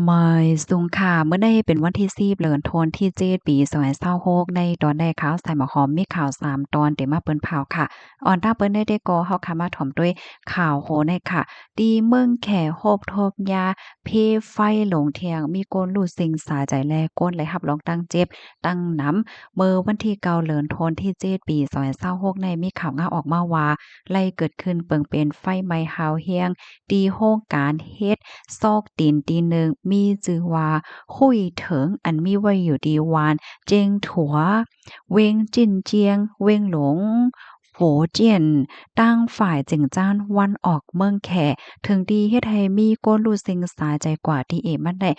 ไม่สูงค่ะเมื่อได้เป็นวันที่10เดือนธันวาคมที่7ปี2026ในตอนได้ข่าวใส่หมอหอมมีข่าว3ตอนเดี๋ยวมาเปิ้นเผาค่ะอ่อนถ้าเปิ้นได้ก็เฮาค่ะมาถ่อมด้วยข่าวโหในค่ะตีเมืองแขโฮบทบยาเพไฟหลงเทียงมีคนรู้สิ่งสาใจแลก้นเลยรับรองตั้งเจ็บตั้งหนำเมื่อวันที่9เดือนธันวาคมที่7ปี2026ในมีข่าวงาออกมาว่าไล่เกิดขึ้นเปิงเป็นไฟไหม้หาวเฮียงตีโรงการเฮ็ด ซอกตีนตีหนึ่งมีจื่อว่าหุยเถิงอันมีไว้อยู่ดีวานเจงถัวเวงจินเจียงเวงหลงโฝเจี้ยนตั้งฝ่ายจิงจ้านวันออกเมืองแขถึงดีเฮ็ดให้มีก้นรู้สิงสาใจกว่าที่เอมันได้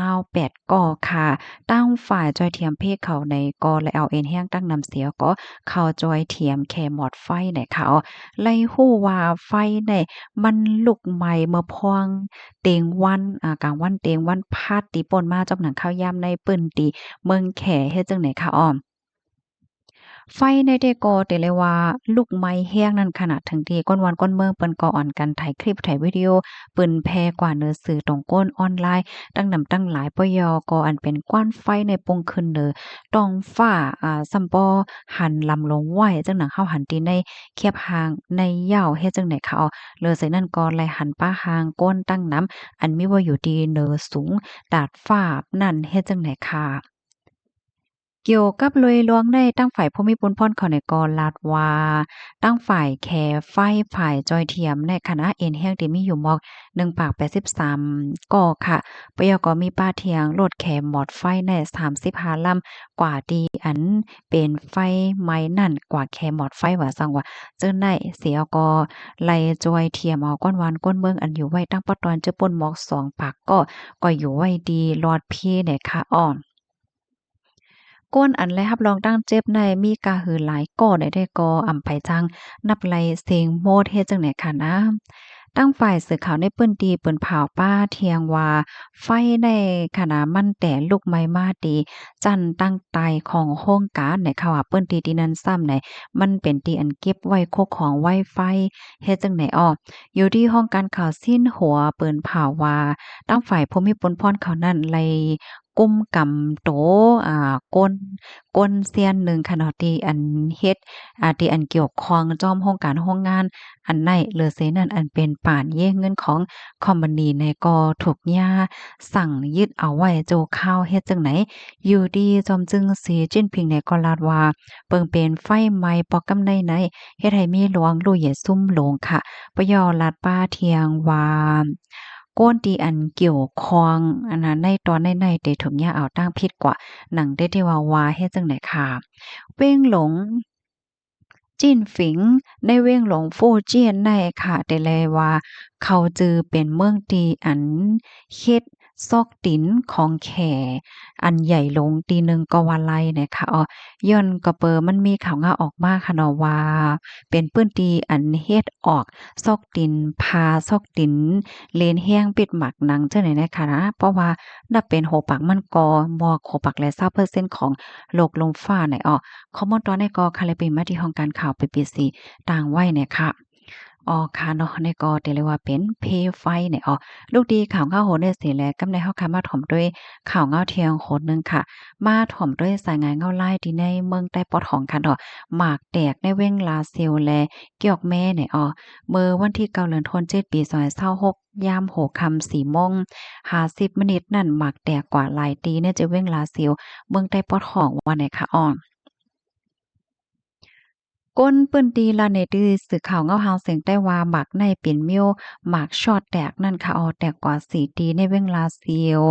28ก่อค่ะตั้งฝ่ายจอยเทียมเพศเขาในกอและเอาเอ็นแห้งตั้งนำเสียก็เข้าจอยเทียมแคหมอดไฟในเขาไล่ฮู้ว่าไฟในมันลุกไหม้เมื่อพวง เตงวันกลางวันเตงวันพาดติป่นมาจอกหนังข้าวยามในเปิ้นติเมืองแขเฮ็ดจั่งใดคะอ้อม ไฟในเดโกเตเลยว่าลูกไม้แห้งนั่นขนาดถึงที่ก้นวันก้นเมืองเปิ้นก็อ่อนกันถ่ายคลิปถ่ายวิดีโอเปิ้นแพร่กว่าเนื้อสื่อตรงก้นออนไลน์ตั้งนำตั้งหลายปยก็อันเป็นกว้านไฟในปงขึ้นเด้อต้องฟ้าซัมปอหันลำลงไหวจังหนังเฮาหันตีในเคียบหางในยาวเฮ็ดจังได๋คะอ้อเลยใส่นั่นก็ไล่หันป้าหางก้นตั้งน้ำอันมีว่าอยู่ดีเนอสูงดาดฟ้านั่นเฮ็ดจังได๋ค่ะเกี่ยวกับลุยล้วงได้ตั้งฝ่ายผู้มีพลพรเขาในกอลาดว่าตั้งฝ่ายแคไฟฝ่ายจอยเทียมในคณะเอ็นแห้งที่มีอยู่มอก1ปาก83ก่อค่ะปยก็มีป้าเทียงโลดแคหมอดไฟใน35ลำกว่าดีอันเป็นไฟไม้นั่นกว่าแคหมอดไฟว่าสั่งว่าเจิ้นได้เสียก็ไล่จอยเทียมเอาก้อนวานก้นเมืองอันอยู่ไว้ตั้งปะตอนเจ้าป่นหมอก2ปากก็อยู่ไว้ดีรอดพี่เนี่ยค่ะอ้อ ก้นอันแลรับรองตั้งเจ็บในมีกาหือหลายก่อได้ก่ออำไผจังนับไลเสียงโมดเฮ็ดจังไหนค่ะนะตั้งฝ่ายสื่อข่าวในเปิ้นดีเปิ้นเผาป้าเทียงว่าไฟในขณะมันแต่ลุกไหม้มาดีจันตั้งไตของโครงการในค่ะว่าเปิ้นตีที่นั้นซ้ำไหนมันเป็นที่อันเก็บไว้คกของไว้ไฟเฮ็ดจังไหนอ้ออยู่ที่ห้องการข่าวสิ้นหัวเปิ้นเผาว่าตั้งฝ่ายผู้มีปนพรเขานั้นไล กุมกำโตก้นเซียนหนึ่งค่ะเนาะที่อันเฮ็ดที่อันเกี่ยวข้องจอมโรงการโรงงานอันไหนเลอเซนั่นอันเป็นป่านเย่เงินของคอมพานีในก็ถูกย่าสั่งยึดเอาไว้โจข้าวเฮ็ดจังไหนอยู่ดีจอมจึงสีจิ้นผิงในก็ลาดว่าเปิงเป็นไฟไหม้ปอกกำในไหนเฮ็ดให้มีหลวงลู่เหยซุ่มโลงค่ะปยอลาดป้าเทียงว่าโก้นตีอันเกี่ยวข้องอันนั้นในตอนในๆเตถึงยาเอาตั้งผิดกว่าหนังได้ที่ว่าเฮ็ดจังได๋ค่ะเว้งหลงจิ้นฝิงในเว้งหลงฟู่เจี้ยนในค่ะได้แลว่าเขาจือเป็นเมืองตีอันเฮ็ดซอกตินของแขอันใหญ่ลงตีหนึ่งก็ว่าไลเนี่ยค่ะย้อนก็เปอมันมีข่าวงาออกมาค่ะเนาะว่าเป็นปื้นตีอันเฮ็ดออกซอกตินพาซอกตินเลนแห้งปิดหมักหนังจังได๋นะคะนะเพราะว่านับเป็นโหปักมันก็บ่โหปักและ20%ของโลกลมฟ้าเนี่ยข้อมูลตอนนี้ก็ค่ะเลยเป็นมาที่ห้องการข่าว BBC ต่างไว้เนี่ยค่ะค่ะเนาะนี่ก็เรียกเลยว่าเป็นเพไฟเนี่ยลูกดีข่าวเงาโหนเนี่ยสิแลกำในเฮาค่ะมาถ่อมด้วยข่าวเงาเที่ยงโหนหนึ่งค่ะมาถ่อมด้วยสายงานเงาไล่ที่ในเมืองใต้ปอดของค่ะเนาะหมากแตกในเว้งลาเซียวแลเกี่ยวกแม่เนี่ยเมื่อวันที่9เดือนธันวาคมปี2026ยามหัวค่ำ4:50นนั่นหมากแตกกว่าหลายตีเนี่ยจะเว้งลาเซียวเมืองใต้ปอดของว่าไหนคะก้นเปิ้นตีละในดื้อสื่อข่าวเงาหาวเสียงได้ว่าหมักในเป็นมิ้วหมากชอดแตกนั่นค่ะแตกกว่า4ตีในเว้งลาเซียว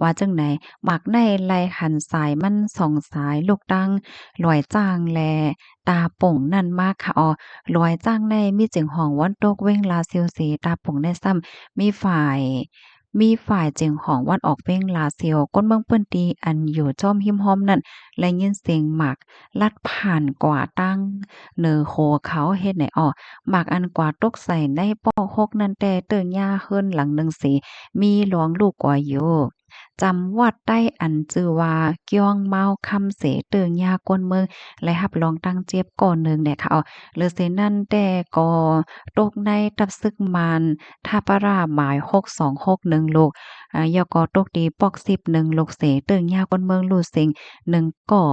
ว่าจังไหนหมักในไล่หันสายมันสองสายลูกดังลอยจ้างแลตาป่งนั่นมากค่ะลอยจ้างในมีเจิงห้องวันตกเว้งลาเซียวเสตาป่งในซ้ำมีฝ่ายเจิงห้องวันออกเว้งลาเซียวก้นเมืองเปิ้นตีอันอยู่จ้อมหิมห้อมนั่นและยินเสียงหมากลัดผ่านกว่าตั้ง เนอโคเขาเฮ็ดไหนหมากอันกว่าตกใส่ในป้อฮกนั่นแต่เติ้งย่าเฮิรนหลังหนึ่งสีมีหลวงลูกกว่าอยู่ จำวัดใต้อันจือว่าเกี้ยงเมาคำเสเติงยากวนเมืองและรับรองตั้งเจ็บก่อนหนึ่งเนี่ยค่ะหรือเสนั่นแต่ก็ตกในตับซึกมันท่าปะราหมาย6261ลูกยอก็ตกดีปอก10 1ลูกเสเติงยากวนเมืองลูเซ็ง1ก่อ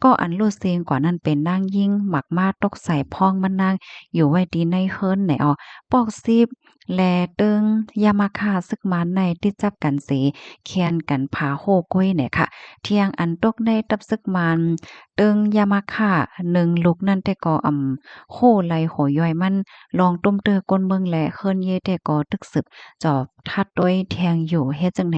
ก็อันลูเซงกว่านั้นเป็นนางยิ่งหมักมาตกใส่พองมันนางอยู่ไว้ดีในเฮิรนไหนปอกซิบแลเติงยามาคาซึกมันในที่จับกันเสแคนกันผาโฮก้อยเนี่ยค่ะเที่ยงอันตกในตับซึกมันเติงยามาค่า1ลูกนั่นแต่ก็โหไหลโหย่อยมันลองต้มเตอก้นเมืองแลเฮิรนเยแต่ก็ตึกสึบจอบทัดด้วยแทงอยู่เฮ็ดจังไหน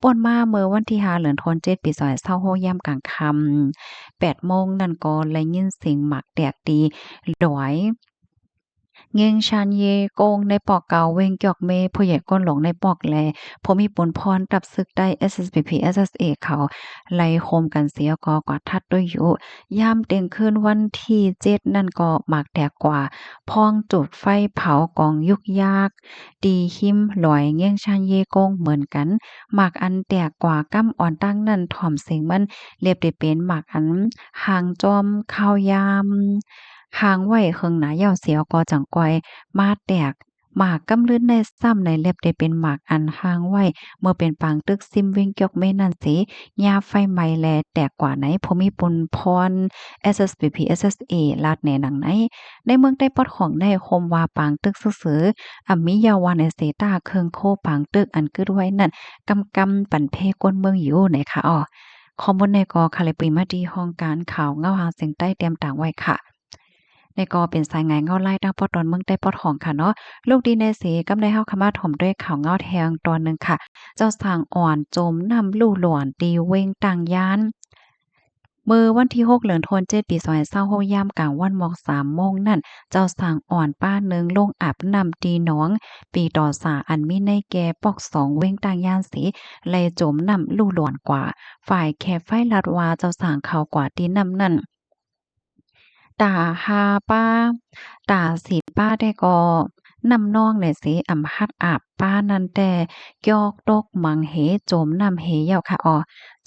ป่นมาเมื่อวันที่5เดือนธันวาคมปี2026ยามกลางค่ำ8โมงนั่นก็ได้ยินเสียงหมากแตกตีดอยเงงชานเยโกงในปอกเก่าเวงจอกเมผู้ใหญ่ก้นหลงในปอกแลพอมีปนพรตับซึกได้ SSPP SSA เขาไล่โคมกันเสียก็กว่าทัดด้วยอยู่ยามเต็งคืนวันที่7นั่นก็หมากแตกกว่าพ้องจุดไฟเผากองยุกยากตีหิมลอยเงี้ยงชานเยโกงเหมือนกันหมากอันแตกกว่ากำอ่อนตั้งนั่นถ่อมเสียงมันเรียบได้เป็นหมากอันห่างจอมข้าวยามหางไว้เคิงหนายาวเสียวก็จังกอยมาแตกหมากกำลื้นในซ้ำในเล็บได้เป็นหมากอันห่างไว้เมื่อเป็นปางตึกซิมเวงเกียกเมนั่นสิยาไฟไหม้แลแตกกว่าไหนพอมีปนพร SSPP SSA ลาดแหนหนังไหนในเมืองได้ปอดของได้คมว่าปางตึกซื่อๆมิยาวานในเซตาเคิงโคปางตึกอันกึดไว้นั่นกำปั่นเพก้นเมืองอยู่ไหนคะข้อมูลในกอคาลิปริมาดีห้องการข่าวเงาหางเสียงใต้เตรียมต่างไว้ค่ะในก็เป็นสายงานเงาไล่ดังปอตอนเมืองใต้ปอดของค่ะเนาะลูกดีในเสกำได้เฮาขมาถมด้วยข่าวเงาแทงตอนหนึ่งค่ะเจ้าสางอ่อนจมน้ำลู่หลวนตีเวงต่างยานมื้อวันที่6เดือนธันวาคมปี2026ยามกลางวันหมอก3โมงนั่นเจ้าสางอ่อนป้าหนึ่งลงอาบน้ำตีหนองปีต่อสาอันมีในแก่ปอก2เว้งต่างย่านสีไหลจมน้ำลู่หลวนกว่าฝ่ายแค่ไฟลัดว่าเจ้าสางเขากว่าตีน้ำนั่น ตาหาป้าตาสีป้าได้ก็นำน้องเนี่ยสิฮัดอาบป้านั้นแต่ยอกตกมังเหโจมนำเหเหี่ยวค่ะ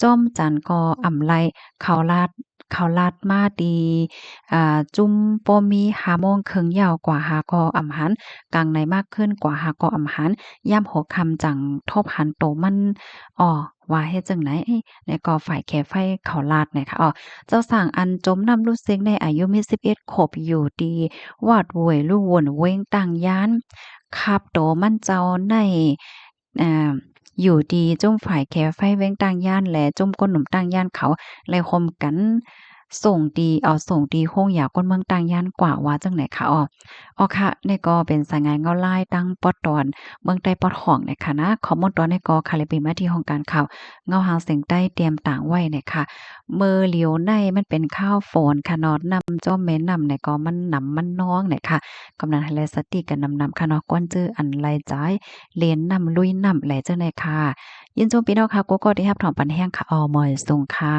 จ้อมจันก็ไลเขาลาดมาดีจุ่มบ่มี5โมงครึ่งยาวกว่าหาก็หันกลางในมากขึ้นกว่าหาก็หันย่ำหัวค่ำจังทบหันโตมันว่าเฮ็ดจังไหนแล้วก็ฝ่ายแคไฟเขาลาดเนี่ยค่ะเจ้าสร้างอันจมน้ำลูกเซ็งในอายุมี11ขวบอยู่ดีวาดโวยลู่วนเว้งต่างย้านคาบโตมันเจ้าในอ่าอยู่ดีจุ่มฝ่ายแคไฟเว้งต่างย้านและจุ่มก้นหนุ่มต่างย้านเขาและคมกันส่งดีโคงยาวก้นเมืองต่างย้านกว่าว่าจังไหนคะค่ะนี่ก็เป็นสายงานเงาลายตั้งปอตอนเมืองใต้ปอดของนะคะนะข้อมูลตอนนี้ก็คาลิปีมาที่ห้องการข่าวเงาหางเสียงใต้เตรียมต่างไว้เนี่ยค่ะมือเหลียวในมันเป็นข้าวฝนค่ะเนาะนำจ้อมแม่นำเนี่ยก็มันหนำมันน้องเนี่ยค่ะกำนันให้แลสติกันนำค่ะเนาะก้นจื้ออันไรจ่ายเลนนำลุยนำแหลจังได๋ค่ะยินจมพี่น้องค่ะกูก็ได้รับถอมปันแห้งค่ะมอยส่งค่ะ